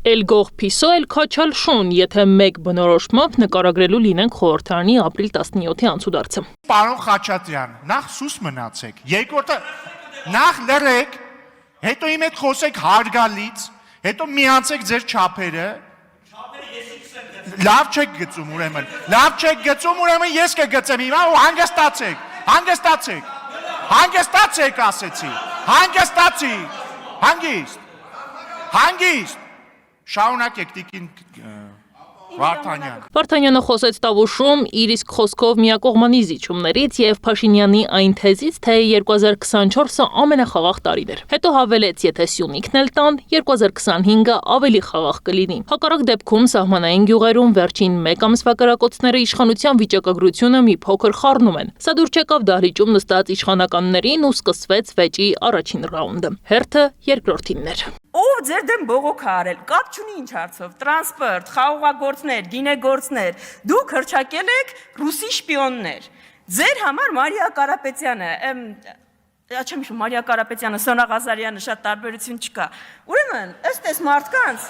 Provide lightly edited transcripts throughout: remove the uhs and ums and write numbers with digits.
Էլգող փիսո էլ քաչալ շուն, եթե մեկ բնորոշմամբ նկարագրելու լինենք խորհրդարանի ապրիլ 17-ի անցուդարձը։ Պարոն Խաչատրյան, նախ սուս մնացեք, երկրորդը նախ լռեք, հետո իմ հետ խոսեք հարգալից, հետո միացեք ձեր չափերը։ Լավ չեք գծում ուրեմն ես կգծեմ հիմա ու հանգստացեք ասեցի, հանգիստ, շարունակեք տիկին Վարդանյան։ Վարդանյանը խոսեց Տավուշում իր իսկ խոսքով միակողմանի զիջումներից եւ Փաշինյանի այն թեզից, թե 2024-ը ամենախաղաղ տարին էր։ Հետո հավելեց, եթե Սյունիքն էլ տան, 2025-ը ավելի խաղաղ կլինի։ Հակառակ դեպքում սահմանային գյուղերում վերջին մեկ ամսվա կրակոցները իշխանության վիճակագրությունը մի փոքր խառնում են։ Սա դուր չեկավ դահլիճում նստած իշխանականներին ու սկսվեց վեճի առաջին ռաունդը։ Հերթը երկրորդինն էր։ Ով ձեր դեմ բողոք է արել, կապ չունի ինչ հարցով, տրանսպորտ, խաղողագործներ, գինեգործներ, դուք հռչակել եք ռուսի շպիոններ։ Ձեր համար Մարիա Կարապետյանը, չեմ հիշում, Մարիա Կարապետյանը, Սոնա Ղազարյանը շատ տարբերություն չկա։ Ուրեմն, ըստ էս մարդկանց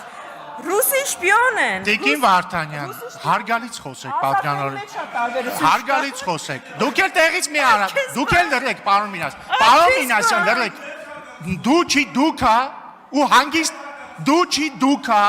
ռուսի շպիոն են։ Տիկին Վարդանյան, հարգալից խոսեք, պատգանորեն։ Հարգալից խոսեք։ Դուք էլ տեղից մի արա, դուք էլ լռեք, պարոն Մինասյան, լռեք։ Դու չի դուքա ու հանգիստ դու չի դուքա